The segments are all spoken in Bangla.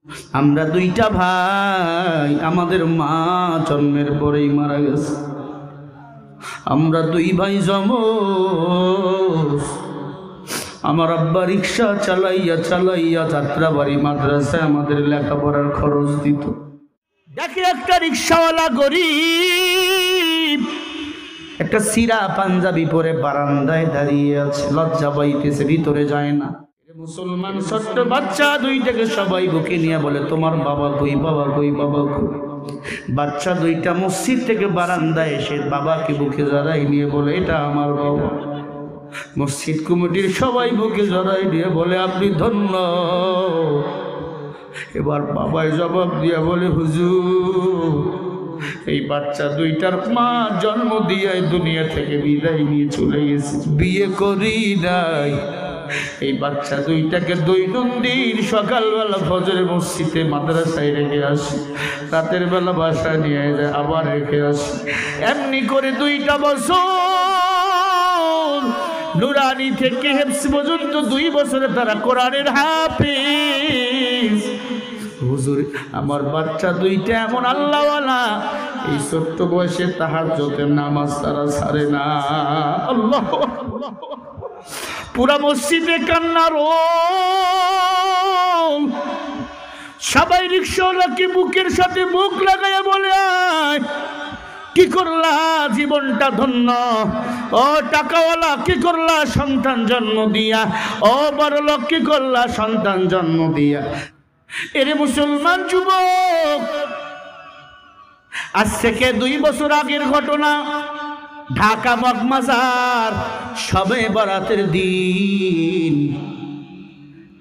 আমরা দুইটা ভাই, আমাদের মা জন্মের পরেই মারা গেছে। আমরা দুই ভাই যমজ। আমার আব্বা রিক্সা চালাইয়া চালাইয়া যাত্রাবাড়ি মাদ্রাসায় আমাদের লেখাপড়ার খরচ দিত। দেখি একটা রিক্সাওয়ালা গরিব একটা সিরা পাঞ্জাবি পরে বারান্দায় দাঁড়িয়ে আছে, লজ্জা পাইতেছে, ভিতরে যায় না। মুসলমান ছোট্ট বাচ্চা দুইটাকে সবাই বুকে নিয়ে বলে, তোমার বাবা কই, বাবা কই, বাবা কই। বাচ্চা দুইটা মসজিদ থেকে বারান্দায় এসে বাবাকে বুকে জড়াই নিয়ে বলে, এটা আমার বাবা। মসজিদ কমিটির সবাই বুকে জড়াই নিয়ে বলে, আপনি ধন্য। এবার বাবাই জবাব দিয়া বলে, হুজুর, এই বাচ্চা দুইটার মা জন্ম দিয়ে দুনিয়া থেকে বিদায় নিয়ে চলে গেছে, বিয়ে করি নাই। এই বাচ্চা দুইটাকে দৈনন্দিন সকালবেলা ফজরে মসজিদে মাদ্রাসায় রেখে আসি, রাতের বেলা বাসায় নিয়ে যায়, আবার রেখে আসি। এমনি করে 2টা বছর নুরানি থেকে হেফজ পর্যন্ত 2 বছরে তারা কোরআনের হাফেজ। হুজুর, আমার বাচ্চা দুইটা এমন আল্লাহওয়ালা, এই ছোট্ট বয়সে তাহাজ্জুদের নামাজ তারা ছাড়ে না। আল্লাহ, পুরা মসজিদে কান্নার রোল। সবাই রিক্সাওয়ালাকে বুকের সাথে বুক লাগাইয়া বলে, কি করলা, জীবনটা ধন্য। ও টাকাওয়ালা, কি করলা সন্তান জন্ম দিয়া। ও বড়লোক, কি করলা সন্তান জন্ম দিয়া। এরে মুসলমান যুবক, আজ থেকে 2 বছর আগের ঘটনা। ঢাকা মগবাজার শবে বরাতের দিন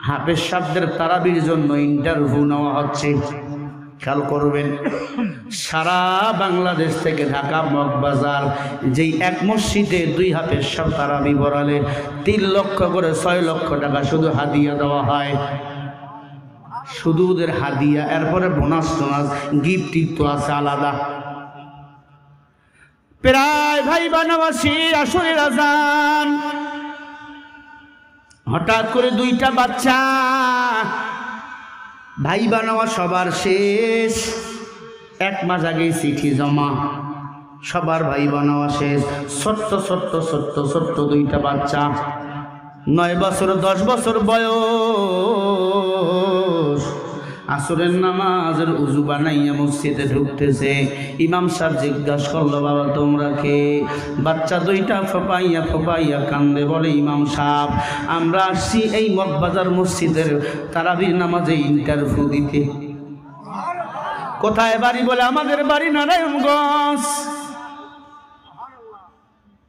হাফেজ সাহেবদের তারাবির জন্য ইন্টারভিউ নেওয়া হচ্ছে। খেয়াল করবেন, সারা বাংলাদেশ থেকে ঢাকা মগবাজার যেই এক মসজিদে 2 হাফেজ সাহেব তারাবি পড়ালে 3 লক্ষ করে 6 লক্ষ টাকা শুধু হাদিয়া দেওয়া হয়। শুধু ওদের হাদিয়া, এরপরে বোনাস টোনাস গিফট তো আছে আলাদা। প্রায় ভাই বানাবাসী আসরের আজান, হঠাৎ করে 2টা বাচ্চা। ভাই বানাওয়া সবার শেষ, 1 মাস আগে চিঠি জমা, সবার ভাই বানাওয়া শেষ। ছোট্ট ছোট্ট ছোট্ট ছোট্ট 2টা বাচ্চা, 9 বছর 10 বছর বয়স। আসরের নামাজের উজু বানাইয়া মসজিদে ঢুকতেছে। ইমাম সাহেব জিজ্ঞাসা করলো, বাবা তোমরা কে? বাচ্চা 2টা ফোপাইয়া ফোপাইয়া কান্দে, বলে, ইমাম সাহেব, আমরা আসছি এই মগবাজার মসজিদের তারাবির নামাজে ইন্টারভিউ দিতে। কোথায় বাড়ি? বলে, আমাদের বাড়ি নারায়ণগঞ্জ।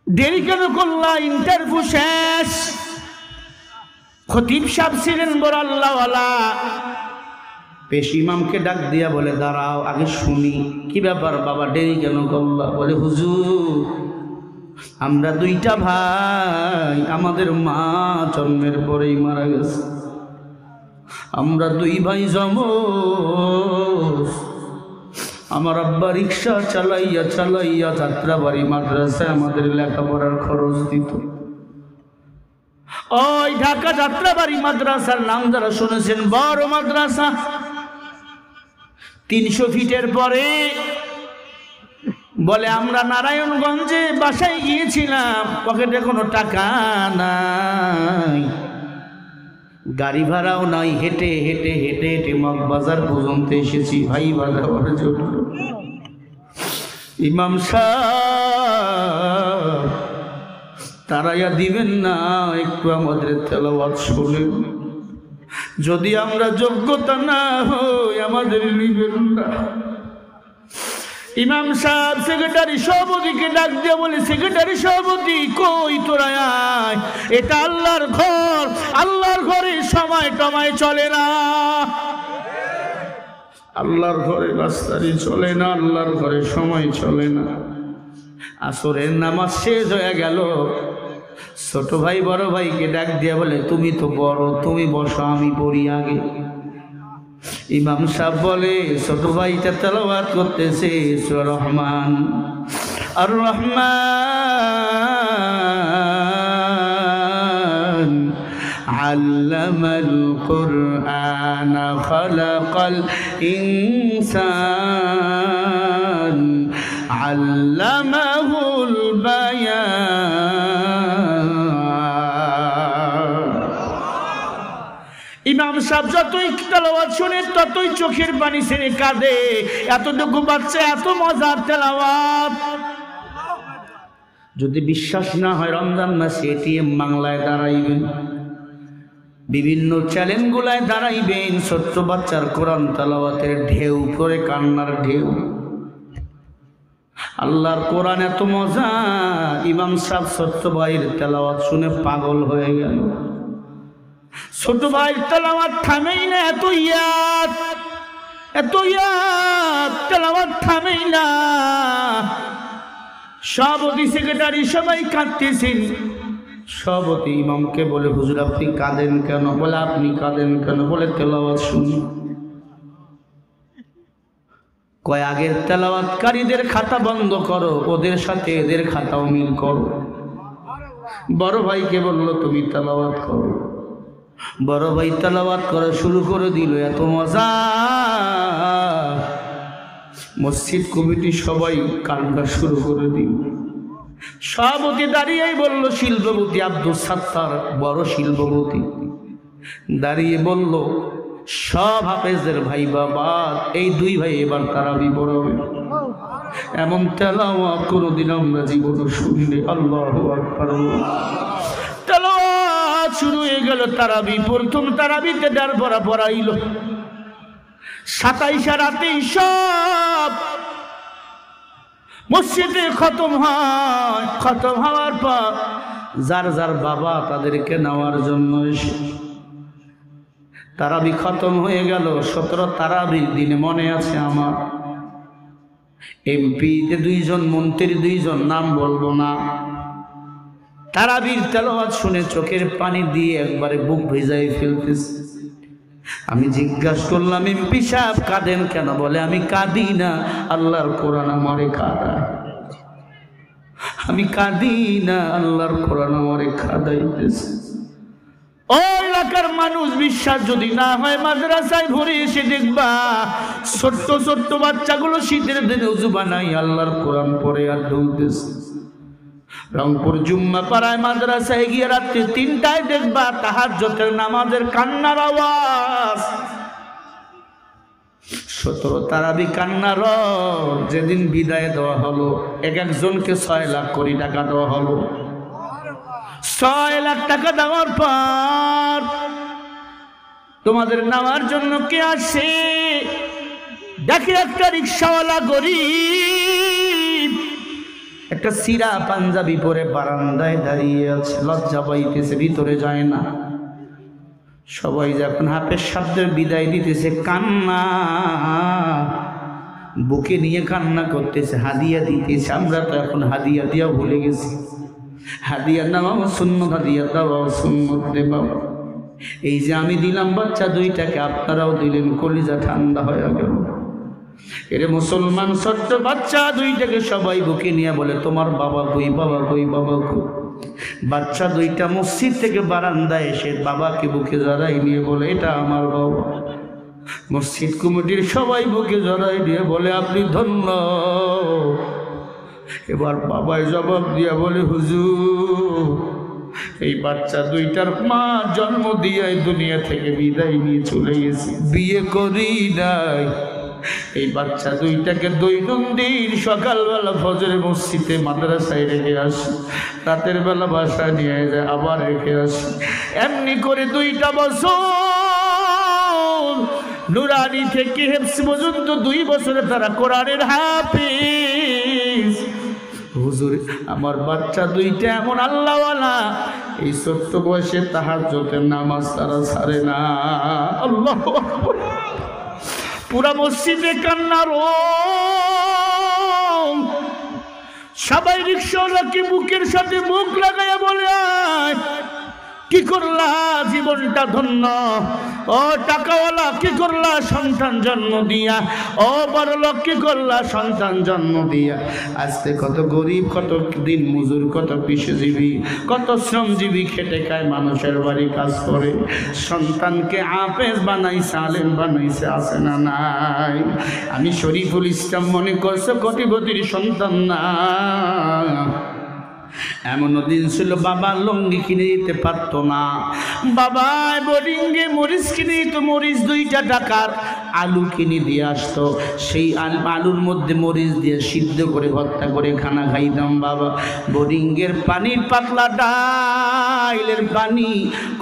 দেরি কেন করলা? ইন্টারভিউ শেষ। খতিব সাহেব ছিলেন বড় আল্লাহওয়ালা, পেশ ইমামকে ডাক দিয়া বলে, দাঁড়াও আগে শুনি, কি ব্যাপার বাবা, দেরি কেন করলা? বলে, হুজুর, আমরা 2টা ভাই, আমাদের মা জন্মের পরেই মারা গেছে। আমরা 2 ভাই যমজ। আমার আব্বা রিক্সা চালাইয়া চালাইয়া যাত্রাবাড়ি মাদ্রাসায় আমাদের লেখাপড়ার খরচ দিত। ওই ঢাকা যাত্রাবাড়ি মাদ্রাসার নাম যারা শুনেছেন, বড় মাদ্রাসা, 300 ফিটের পরে। বলে, আমরা নারায়ণগঞ্জে বাসায় গিয়েছিলাম, পকেটে কোনো টাকা নাই, গাড়ি ভাড়াও নাই, হেঁটে হেঁটে হেঁটে হেঁটে মগবাজার পর্যন্ত এসেছি ভাই বাজাবার জন্য। ইমাম সাহেব তারাইয়া দিবেন না, একটু আমাদের তেলাওয়াত শুনেন, যদি আমরা যোগ্যতা না হই আমাদের নিবেন না। ইমাম সাহেব সেক্রেটারি সভাপতিকে ডাক দিয়ে বলে, সেক্রেটারি সভাপতি কই তোরা আয়, এটা আল্লাহর ঘর, আল্লাহর ঘরে সময় টমায় চলে না, আল্লাহর ঘরে রাস্তারি চলে না, আল্লাহর ঘরে সময় চলে না। আসরের নামাজ শেষ হয়ে গেল, ছোট ভাই বড় ভাইকে ডাক দিয়া বলে, তুমি তো বড়, তুমি বসো, আমি পড়ি আগে। ইমাম সাহেব বলে, ছোট ভাইটা তেলাওয়াত করতেছে সূরা রহমান, আর রহমান আল্লামাল কুরআন ইনসানা খালাকাল ইনসান আল্লামাহুল বায়ান। ইমাম সাহেব যতই তেলাওয়াত শুনে ততই চোখের পানি ছেড়ে কাঁদে। এতটুকু বাচ্চা, এত মজার তেলাওয়াত। যদি বিশ্বাস না হয় রমজান মাসে এটিএম বাংলায় দাঁড়াইবেন, বিভিন্ন চ্যানেলগুলায় দাঁড়াইবেন, ছোট্ট বাচ্চার কোরআন তেলাওয়াতের ঢেউ পরে কান্নার ঢেউ। আল্লাহর কোরআন এত মজা, ইমাম সাহেব ছোট্ট ভাইয়ের তেলাওয়াত শুনে পাগল হয়ে গেল। ছোট ভাইয়ের তেলাওয়াত থামেই না, এত ইয়াদ, এত ইয়াদ, তেলাওয়াত থামেই না। সভাপতি সেক্রেটারি সবাই কাঁদতেছেন। সভাপতি ইমামকে বলে, হুজুর আপনি কাঁদেন কেন? বলে, আপনি কাঁদেন কেন? বলে, তেলাওয়াত শুনি। কয়, আগের তেলাওয়াতকারীদের খাতা বন্ধ করো, ওদের সাথে এদের খাতাও মিল করো। বড় ভাইকে বলল, তুমি তেলাওয়াত করো। বড় ভাই তেলাওয়াত করা শুরু করে দিল। এত মজা, মসজিদ কমিটি সবাই কান্না শুরু করে দিল। সভাপতি দাঁড়িয়ে বলল, শিল্পপতি আব্দুল সাত্তার, বড় শিল্পপতি দাঁড়িয়ে বলল, সব হাফেজদের ভাই বাবা, এই দুই ভাই এবার তারাবি পড়াবে। এমন তেলাওয়াত কোনোদিন আমরা জীবনে শুনিনি। আল্লাহু আকবার। তেলাওয়াত শুরু হয়ে গেল। তারাবি, প্রথম তারাবিতে ডার পড়া পড়াইল। 27 রাতেই সব মসজিদে খতম হয়। খতম হওয়ার পর যার যার বাবা তাদেরকে নেওয়ার জন্য এসে তারাবি খতম হয়ে গেল। 17 তারাবির দিনে মনে আছে আমার, এমপিতে 2 জন, মন্ত্রী 2 জন, নাম বলবো না, তারাবির তেলাওয়াত শুনে চোখের পানি দিয়ে একবারে বুক ভিজাই ফেলতেছে। আমি জিজ্ঞাসা করলাম, এমপি সাহেব কাঁদেন কেন? বলে, আমি কাঁদি না, আল্লাহর কোরআন আমারে কাঁদায়। আমি কাঁদি না, আল্লাহর কোরআন আমারে কাঁদাইতেছে। ওই এলাকার মানুষ বিশ্বাস যদি না হয়, মাদ্রাসায় ভরে এসে দেখবা ছোট্ট ছোট্ট বাচ্চাগুলো শীতের দিনে উজু বানাই আল্লাহর কোরআন পড়ে আর দৌড়তেছে। রংপুর জুম্মা পাড়ায় মাদ্রাসায় গিয়ে রাত্রি 3টায় দেখবা তাহাজ্জুদের নামাজের কান্নার আওয়াজ। 17 তারাবি কান্নার। যেদিন বিদায় দেওয়া হলো, এক একজনকে 6 লাখ কোটি টাকা দেওয়া হলো। 6 লাখ টাকা দেওয়ার পর তোমাদের নেওয়ার জন্য কে আসে? দেখে একটা রিক্সাওয়ালা গরিব, একটা সিরা পাঞ্জাবি পরে বারান্দায় দাঁড়িয়ে আছে, লজ্জা পাইতেছে, ভিতরে যায় না। সবাই যখন হাফেজ সাহেবদের বিদায় দিতেছে, কান্না, বুকে নিয়ে কান্না করতেছে, হাদিয়া দিতেছে। আমরা তো এখন হাদিয়া দিয়া ভুলে গেছি। হাদিয়া নেওয়া সুন্নত, হাদিয়া দেওয়া সুন্নত দেওয়া। এই যে আমি দিলাম বাচ্চা 2টাকে, আপনারাও দিলেন, কলিজা ঠান্ডা হয়ে গেল। এর মুসলমান ছোট্ট বাচ্চা 2টাকে সবাই বুকে নিয়ে বলে, তোমার বাবা কই? বাবা কই? বাবা কই? বাচ্চা 2টা মসজিদ থেকে বারান্দায় এসে বাবাকে বুকে জড়াই নিয়ে বলে, এটা আমার বাবা। মসজিদ কমিটির সবাই বুকে জড়াই দিয়ে বলে, আপনি ধন্য। এবার বাবাই জবাব দিয়া বলে, হুজুর, এই বাচ্চা 2টার মা জন্ম দিয়ে দুনিয়া থেকে বিদায় নিয়ে চলে গেছে, বিয়ে করি নাই। এই বাচ্চা 2টাকে দৈনন্দিন সকালবেলা ফজরে মসজিদে মাদ্রাসায় রেখে আসি, রাতের বেলা বাসায় নিয়ে যায়, আবার রেখে আসি। এমনি করে 2টা বছর নুরানি থেকে হেফজ পর্যন্ত 2 বছরে তারা কোরআনের হাফেজ। হুজুর, আমার বাচ্চা 2টা এমন আল্লাহওয়ালা, এই ছোট্ট বয়সে তাহাজ্জুদের নামাজ তারা ছাড়ে না। আল্লাহু আকবার। পুরা মসজিদে কান্নার। সবাই রিক্সাওয়ালাকে বুকের সাথে বুক লাগাইয়া বলে, কি করলা জীবনটা ধন্য, ও টাকাওয়ালা কি করলা সন্তান জন্ম দিয়া, ও বড়লোক কি করলা সন্তান জন্ম দিয়া। আজকে কত গরিব, কত দিন মজুর, কত কৃষিজীবী, কত শ্রমজীবী খেটে খায়, মানুষের বাড়ি কাজ করে, সন্তানকে হাফেজ বানাইছে, আলেম বানাইছে, আছে না নাই? আমি শরীফুল ইসলাম মনে করছে কোটিপতির সন্তান না। এমন দিন ছিল বাবা লুঙ্গি কিনে দিতে পারতো না, বাবা বোর্ডিংয়ে মরিচ কিনে দিত, মরিচ 2 টাকার আলু কিনে দিয়ে আসতো, সেই আলুর মধ্যে মরিচ দিয়ে সিদ্ধ করে ভর্তা করে খানা খাইতাম। বাবা বোর্ডিংয়ের পানির পাতলা ডাইলের পানি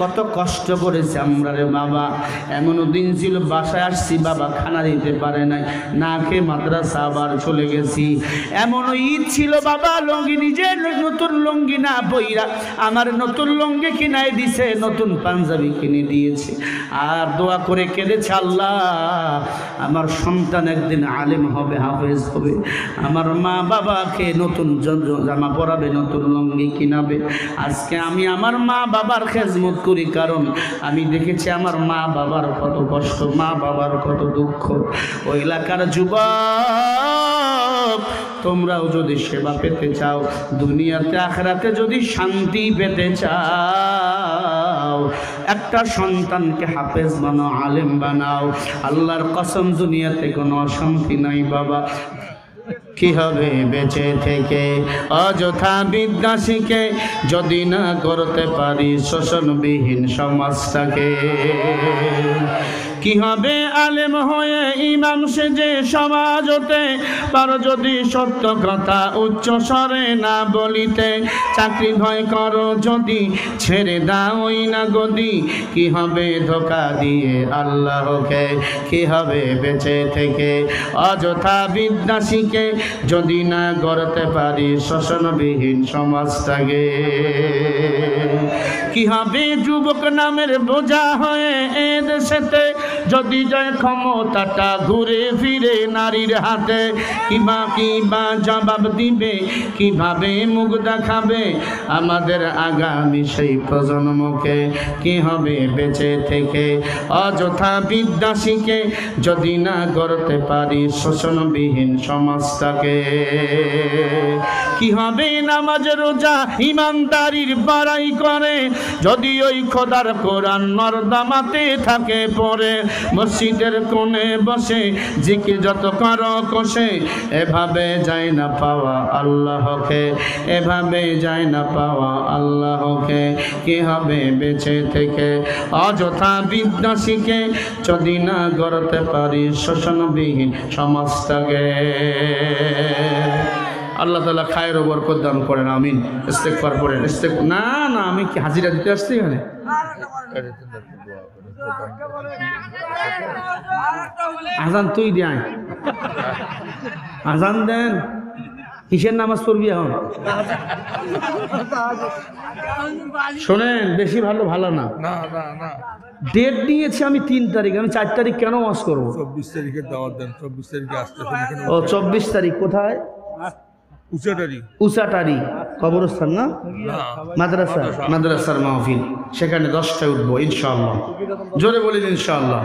কত কষ্ট করেছে আমরা রে বাবা। এমনও দিন ছিল বাসায় আসছি, বাবা খানা দিতে পারে নাই, না খেয়ে মাদ্রাসা আবার চলে গেছি। এমনও ঈদ ছিল বাবা লুঙ্গি নিজের নতুন লুঙ্গি না বইরা আমার নতুন লুঙ্গি কিনাই দিছে, নতুন পাঞ্জাবি কিনে দিয়েছে, আর দোয়া করে কেঁদেছে, আল্লাহ আমার সন্তান একদিন আলেম হবে, হাফেজ হবে, আমার মা বাবাকে নতুন জামা পরাবে, নতুন লুঙ্গি কিনাবে। আজকে আমি আমার মা বাবার খেজমত করি, কারণ আমি দেখেছি আমার মা বাবার কত কষ্ট, মা বাবার কত দুঃখ। ওই এলাকার যুবক তোমরাও যদি সেবা পেতে চাও, দুনিয়াতে আখিরাতে যদি শান্তি পেতে চাও, একটা সন্তানকে হাফেজ বানাও, আলেম বানাও। আল্লাহর কসম দুনিয়াতে কোনো অশান্তি নাই বাবা। কি হবে বেঁচে থেকে অযথা বিদ্যা শিখে, যদি না করতে পারি শোষণবিহীন সমাজটাকে? কি হবে আলেম হয়ে ইমাম সেজে সমাজ হতে পারো যদি সত্য কথা উচ্চ স্বরে না বলিতে? চাকরি ভয় করো যদি ছেড়ে দাওই না গদি, কি হবে ধোকা দিয়ে আল্লাহকে? কি হবে বেঁচে থেকে অযথা বিদ্যা শিখে, যদি না গড়তে পারি শোষণবিহীন সমাজটাকে? কি হবে যুবক নামের বোঝা হয়ে এ দেশেতে, যদি যায় ক্ষমতাটা ঘুরে ফিরে নারীর হাতে? কিবা জবাব দিবে, কিভাবে মুখ দেখাবে আমাদের আগামী সেই প্রজন্মকে? কি হবে বেঁচে থেকে অযথা বিদ্যা শিখে, যদি না গড়তে পারি শোষণবিহীন সমাজটাকে? কি হবে নামাজ রোজা ইমানদারির বাড়াই করে, যদি ওই খোদার কোরআন নর্দমাতে থাকে পড়ে? মসজিদের কোণে বসে জিকির যত করো কষে, এভাবে যায় না পাওয়া আল্লাহকে, এভাবে যায় না পাওয়া আল্লাহকে। কি হবে বেঁচে থেকে অযথা বিদ্যা শিখে, যদি না গড়তে পারি শোষণবিহীন সমাজটাকে? আল্লাহ তাআলা খায়ের ও বরকত দান করেন, আমিন। ইস্তেগফার পড়েন। না না, আমি কি হাজিরা দিতে আসছি এখানে? আজান তুই দেয়, আজান দেন। কিসের নামাজ পড়বি এখন? শোনেন, বেশি ভালো না। ডেট নিয়েছি আমি 3 তারিখ, আমি 4 তারিখ কেন ওয়াজ করবো? 24 তারিখের দাওয়াত দেন, 24 তারিখে আসতে। ও 24 তারিখ কোথায়? উচাটারি কবরস্থান না, মাদ্রাসার মাহফিল, সেখানে 10টায় উঠবো ইনশাআল্লাহ। জোরে বলিন ইনশাআল্লাহ।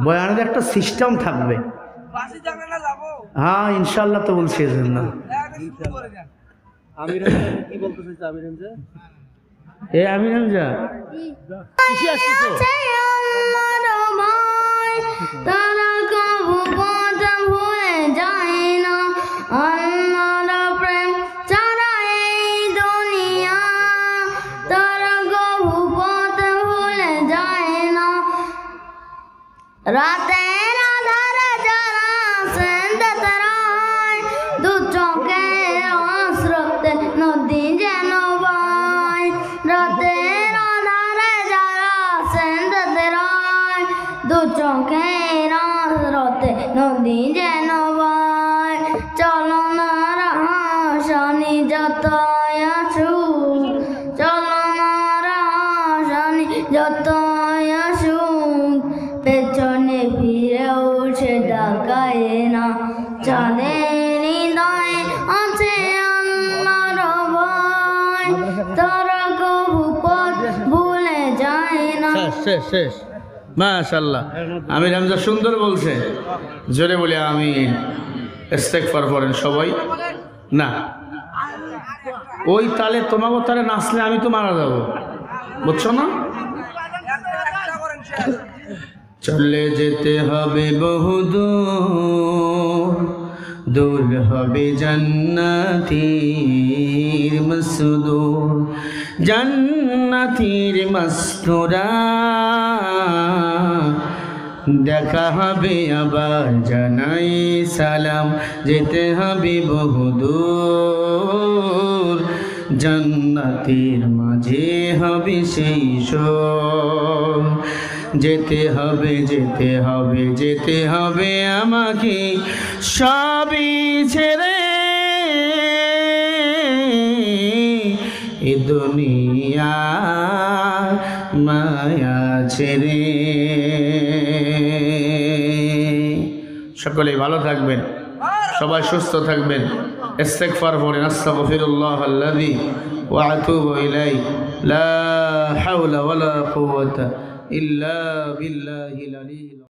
বয়ানের একটা সিস্টেম থাকবে। হ্যাঁ ইনশাআল্লাহ তো বলছি না। আমির যা কিসে আসছো? তারা কবু পথ ভুলে যায় না, আল্লাহর প্রেম ছাড়া এই দুনিয়া। তারা কবু পথ ভুলে যায় না, রাতের আধারে যারা সেন্দাতরায়, দু চোখের অশ্রুতে নদী যেন বয়। রাতের আধারে যারা সেন্দাতরায়, দু চোখের আশ্রুতে নদী যেন বয়। চলো না রহস্যনি যতই আসুক, চলো না রহস্যনি যতই আসুক, পেছনে ফিরেও সে ডাকায় না। চাঁদের হৃদয়ে আছে আল্লাহর ভয়, তারা কবু শেষ মাশাআল্লাহ আমির হামজা সুন্দর বলছে জোরে বলে আমি ইস্তেগফার পড়েন সবাই না ওই তালে তোমাকে তালে নাচলে আমি তো মারা যাব বুঝছো না চলে যেতে হবে বহুদূর দূর হবে জান্নাতীর মসদূর জান্নাতীর মস্তুরা দেখা হবে আবার জানাই সালাম যেতে হবে বহুদূর জান্নাতের মাঝে হবে সেই শোর যেতে হবে যেতে হবে যেতে হবে আমাকে সবই ছেড়ে এ দুনিয়া মায়া ছেড়ে সকলেই ভালো থাকবেন সবাই সুস্থ থাকবেন ইস্তেগফার পড়েন আস্তাগফিরুল্লাহ আল্লাযী ওয়া আতুবু ইলাইহি লা হাওলা ওয়ালা কুওয়াতা ইল্লা বিল্লাহিল আলিয়্যিল